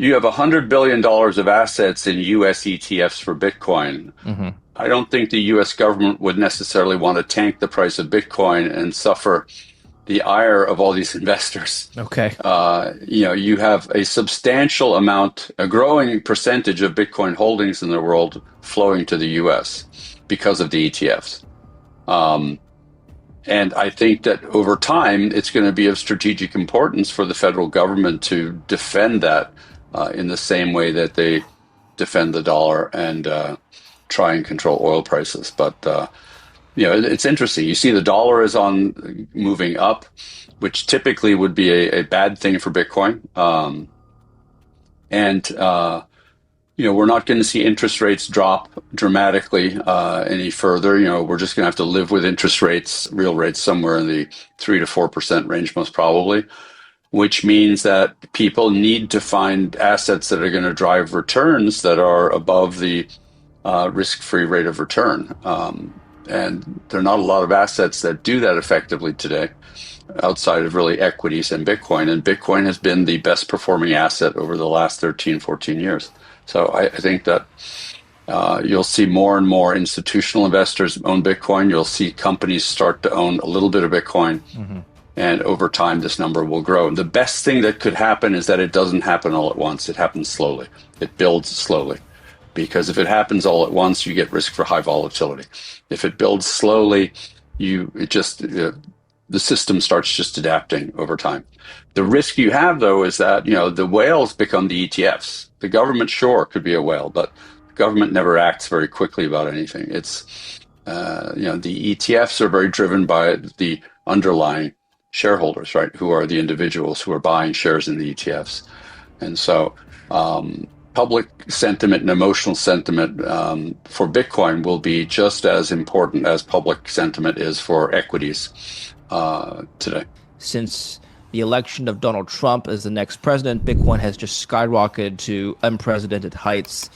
you have $100 billion of assets in US ETFs for Bitcoin. Hmm. I don't think the US government would necessarily want to tank the price of Bitcoin and suffer the ire of all these investors. Okay. You have a substantial amount, a growing percentage of Bitcoin holdings in the world flowing to the US because of the ETFs. Um, and I think that over time, it's going to be of strategic importance for the federal government to defend that in the same way that they defend the dollar and try and control oil prices. But it's interesting. You see, the dollar is on moving up, which typically would be a bad thing for Bitcoin. And we're not going to see interest rates drop dramatically any further. We're just going to have to live with interest rates, real rates, somewhere in the 3 to 4% range, most probably, which means that people need to find assets that are going to drive returns that are above the risk-free rate of return. And there are not a lot of assets that do that effectively today outside of really equities and Bitcoin. And Bitcoin has been the best performing asset over the last 13, 14 years. So I think that you'll see more and more institutional investors own Bitcoin. You'll see companies start to own a little bit of Bitcoin. Hmm. And over time, this number will grow. And the best thing that could happen is that it doesn't happen all at once. It happens slowly. It builds slowly. Because if it happens all at once, you get risk for high volatility. If it builds slowly, the system starts just adapting over time. The risk you have, though, is that the whales become the ETFs. The government, sure, could be a whale, but the government never acts very quickly about anything. It's the ETFs are very driven by the underlying shareholders, right? Who are the individuals who are buying shares in the ETFs, and so. Public sentiment and emotional sentiment for Bitcoin will be just as important as public sentiment is for equities today. Since the election of Donald Trump as the next president, Bitcoin has just skyrocketed to unprecedented heights.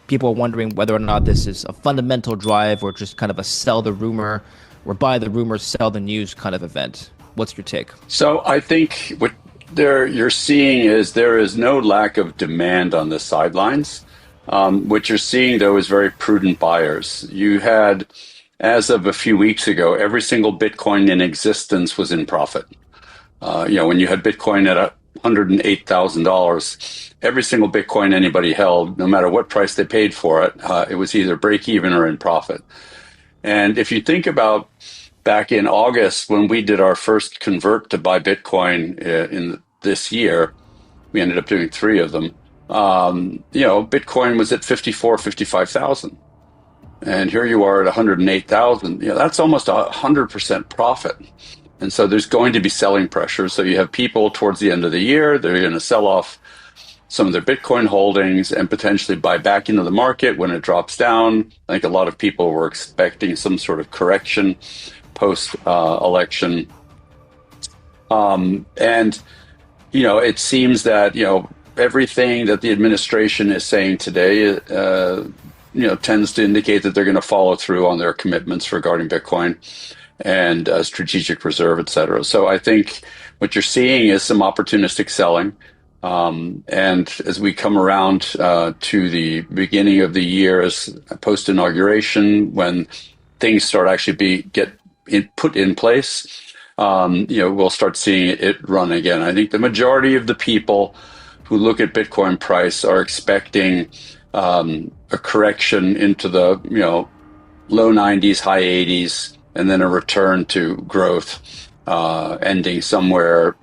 People are wondering whether or not this is a fundamental drive or just kind of a sell the rumor or buy the rumor, sell the news kind of event. What's your take? So I think what you're seeing is there is no lack of demand on the sidelines. What you're seeing, though, is very prudent buyers. You had, as of a few weeks ago, every single Bitcoin in existence was in profit. When you had Bitcoin at $108,000, every single Bitcoin anybody held, no matter what price they paid for it, it was either break even or in profit. And if you think about back in August, when we did our first convert to buy Bitcoin in this year, we ended up doing 3 of them. Bitcoin was at 55,000. And here you are at 108,000. That's almost 100% profit. And so there's going to be selling pressure. So you have people towards the end of the year, they're going to sell off some of their Bitcoin holdings and potentially buy back into the market when it drops down. I think a lot of people were expecting some sort of correction post-election. It seems that, everything that the administration is saying today, tends to indicate that they're going to follow through on their commitments regarding Bitcoin and strategic reserve, et cetera. So I think what you're seeing is some opportunistic selling. And as we come around to the beginning of the year, as post-inauguration, when things start actually put in place, we'll start seeing it run again. I think the majority of the people who look at Bitcoin price are expecting a correction into the low 90s, high 80s, and then a return to growth, ending somewhere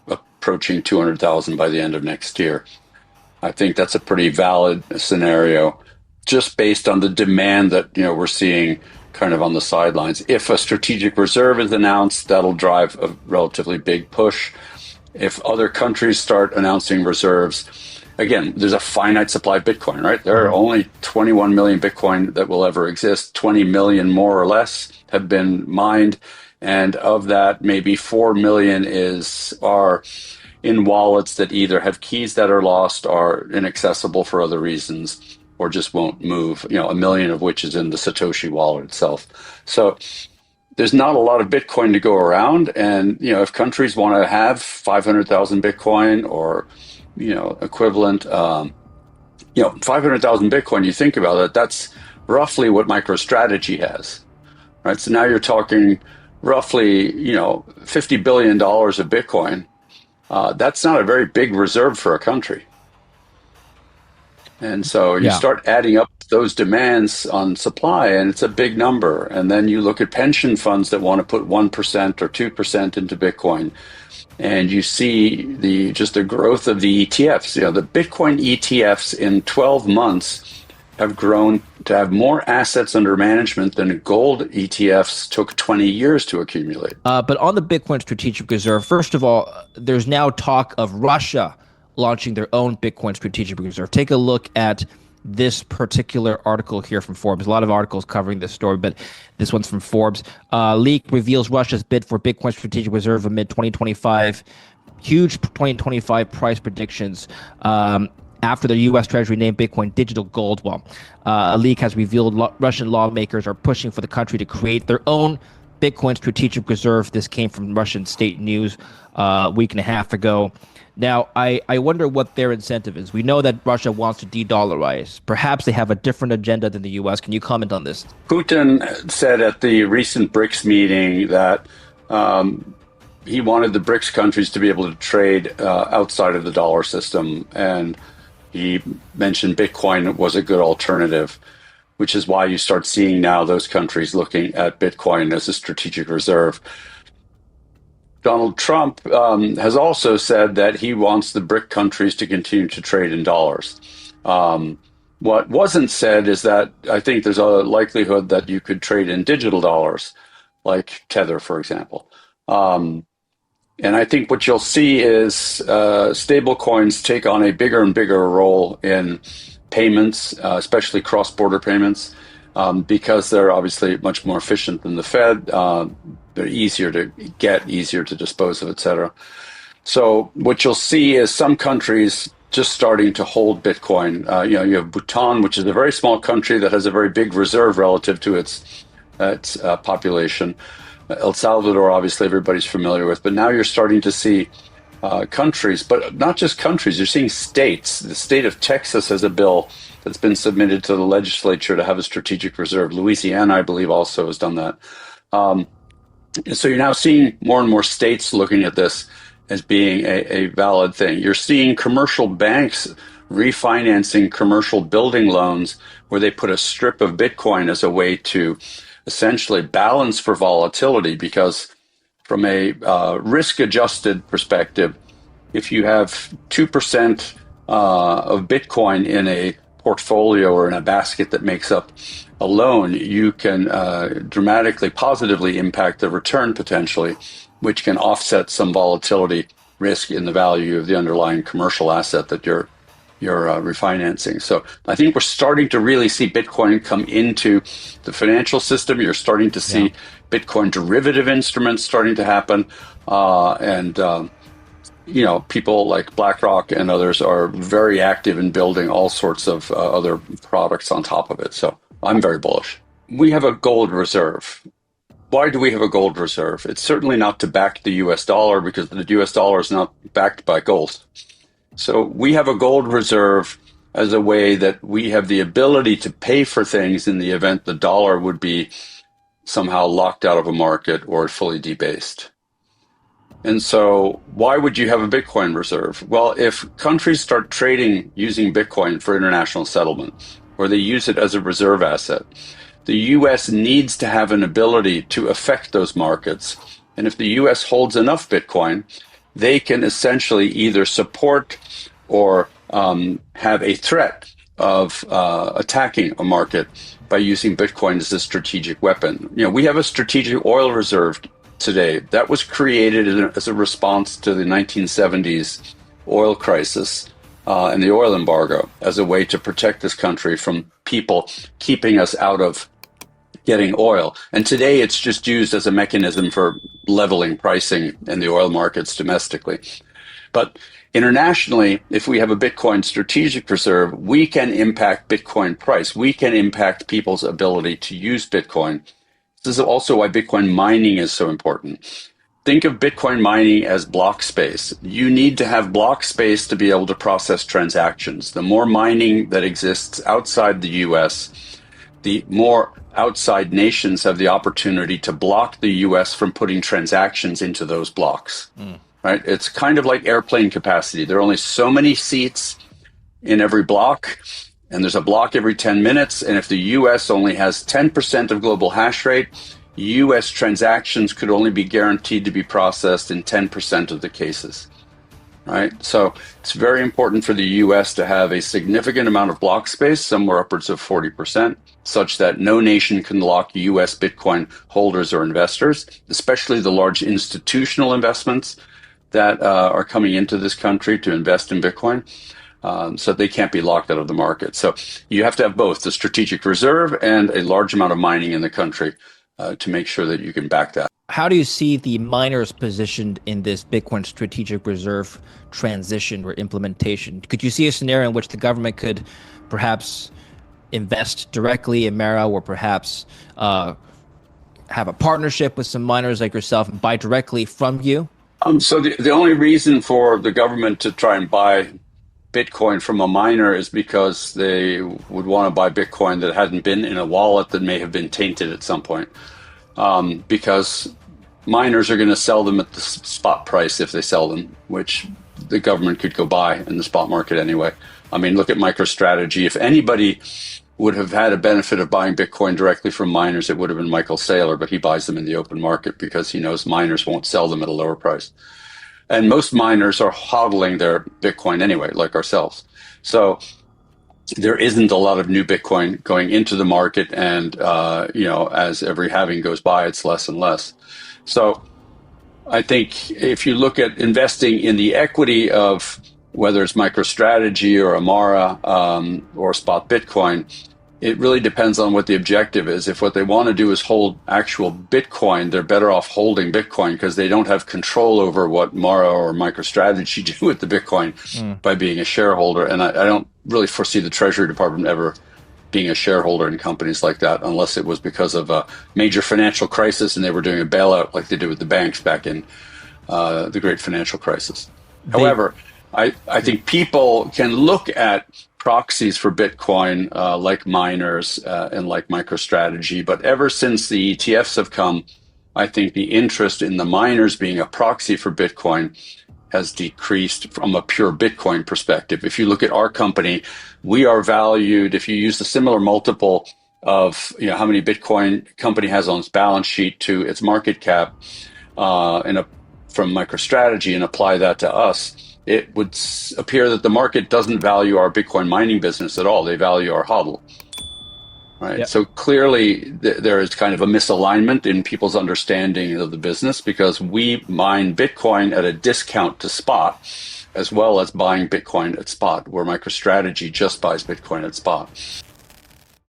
approaching 200,000 by the end of next year. I think that's a pretty valid scenario, just based on the demand that we're seeing kind of on the sidelines. If a strategic reserve is announced, that'll drive a relatively big push. If other countries start announcing reserves, again, there's a finite supply of Bitcoin, right? There are only 21 million Bitcoin that will ever exist. 20 million more or less have been mined. And of that, maybe 4 million are in wallets that either have keys that are lost, are inaccessible for other reasons, or just won't move, 1 million of which is in the Satoshi wallet itself. So there's not a lot of Bitcoin to go around. And, if countries want to have 500,000 Bitcoin or equivalent. 500,000 Bitcoin, you think about it, that's roughly what MicroStrategy has, right? So now you're talking roughly, $50 billion of Bitcoin. That's not a very big reserve for a country. And so you Yeah. start adding up those demands on supply, and it's a big number. And then you look at pension funds that want to put 1% or 2% into Bitcoin, and you see the growth of the ETFs. The Bitcoin ETFs in 12 months have grown to have more assets under management than gold ETFs took 20 years to accumulate. But on the Bitcoin strategic reserve, first of all, there's now talk of Russia launching their own Bitcoin strategic reserve. Take a look at this particular article here from Forbes. A lot of articles covering this story, but this one's from Forbes. Leak reveals Russia's bid for Bitcoin strategic reserve amid 2025. Huge 2025 price predictions. After the U.S. Treasury named Bitcoin digital gold. Well, a leak has revealed Russian lawmakers are pushing for the country to create their own Bitcoin strategic reserve. This came from Russian state news a week and a half ago. Now, I wonder what their incentive is. We know that Russia wants to de-dollarize. Perhaps they have a different agenda than the U.S. Can you comment on this? Putin said at the recent BRICS meeting that he wanted the BRICS countries to be able to trade outside of the dollar system. And he mentioned Bitcoin was a good alternative, which is why you start seeing now those countries looking at Bitcoin as a strategic reserve. Donald Trump has also said that he wants the BRIC countries to continue to trade in dollars. What wasn't said is that I think there's a likelihood that you could trade in digital dollars, like Tether, for example. And I think what you'll see is stable coins take on a bigger and bigger role in payments, especially cross-border payments, because they're obviously much more efficient than the Fed. They're easier to get, easier to dispose of, et cetera. So what you'll see is some countries just starting to hold Bitcoin. You have Bhutan, which is a very small country that has a very big reserve relative to its population. El Salvador, obviously, everybody's familiar with. But now you're starting to see countries, but not just countries. You're seeing states. The state of Texas has a bill that's been submitted to the legislature to have a strategic reserve. Louisiana, I believe, also has done that. So you're now seeing more and more states looking at this as being a valid thing. You're seeing commercial banks refinancing commercial building loans where they put a strip of Bitcoin as a way to essentially balance for volatility, because from a risk-adjusted perspective, if you have 2% of Bitcoin in a portfolio or in a basket that makes up a loan, you can dramatically positively impact the return potentially, which can offset some volatility risk in the value of the underlying commercial asset that you're refinancing. So I think we're starting to really see Bitcoin come into the financial system. You're starting to see Bitcoin derivative instruments starting to happen. People like BlackRock and others are very active in building all sorts of other products on top of it. So I'm very bullish. We have a gold reserve. Why do we have a gold reserve? It's certainly not to back the US dollar, because the US dollar is not backed by gold. So we have a gold reserve as a way that we have the ability to pay for things in the event the dollar would be somehow locked out of a market or fully debased. And so why would you have a Bitcoin reserve? Well, if countries start trading using Bitcoin for international settlement, or they use it as a reserve asset, the US needs to have an ability to affect those markets. And if the US holds enough Bitcoin, they can essentially either support or have a threat of attacking a market by using Bitcoin as a strategic weapon. We have a strategic oil reserve today that was created as a response to the 1970s oil crisis and the oil embargo, as a way to protect this country from people keeping us out of getting oil. And today it's just used as a mechanism for leveling pricing in the oil markets domestically. But internationally, if we have a Bitcoin strategic reserve, we can impact Bitcoin price. We can impact people's ability to use Bitcoin. This is also why Bitcoin mining is so important. think of Bitcoin mining as block space. You need to have block space to be able to process transactions. The more mining that exists outside the US, the more outside nations have the opportunity to block the US from putting transactions into those blocks. Right? It's kind of like airplane capacity. There are only so many seats in every block, and there's a block every 10 minutes. And if the US only has 10% of global hash rate, US transactions could only be guaranteed to be processed in 10% of the cases. Right? So it's very important for the US to have a significant amount of block space, somewhere upwards of 40%, such that no nation can lock US Bitcoin holders or investors, especially the large institutional investments that are coming into this country to invest in Bitcoin. So they can't be locked out of the market. So you have to have both the strategic reserve and a large amount of mining in the country to make sure that you can back that. How do you see the miners positioned in this Bitcoin strategic reserve transition or implementation? Could you see a scenario in which the government could perhaps invest directly in Mara, or perhaps have a partnership with some miners like yourself and buy directly from you? So the only reason for the government to try and buy Bitcoin from a miner is because they would want to buy Bitcoin that hadn't been in a wallet that may have been tainted at some point. Because miners are going to sell them at the spot price if they sell them, which the government could go buy in the spot market anyway. I mean, look at MicroStrategy. If anybody would have had a benefit of buying Bitcoin directly from miners, it would have been Michael Saylor, but he buys them in the open market because he knows miners won't sell them at a lower price. And most miners are hodling their Bitcoin anyway, like ourselves. So there isn't a lot of new Bitcoin going into the market. And, as every halving goes by, it's less and less. So I think if you look at investing in the equity of whether it's MicroStrategy or Amara or spot Bitcoin, it really depends on what the objective is. If what they want to do is hold actual Bitcoin, they're better off holding Bitcoin because they don't have control over what Mara or MicroStrategy do with the Bitcoin by being a shareholder. And I don't really foresee the Treasury Department ever being a shareholder in companies like that, unless it was because of a major financial crisis and they were doing a bailout like they did with the banks back in the great financial crisis. However, I think people can look at proxies for Bitcoin like miners and like MicroStrategy, but ever since the ETFs have come, I think the interest in the miners being a proxy for Bitcoin has decreased from a pure Bitcoin perspective. If you look at our company, we are valued, if you use the similar multiple of how many Bitcoin company has on its balance sheet to its market cap from MicroStrategy and apply that to us, it would appear that the market doesn't value our Bitcoin mining business at all. They value our hodl. Right. Yep. So clearly there is kind of a misalignment in people's understanding of the business because we mine Bitcoin at a discount to spot as well as buying Bitcoin at spot, where MicroStrategy just buys Bitcoin at spot.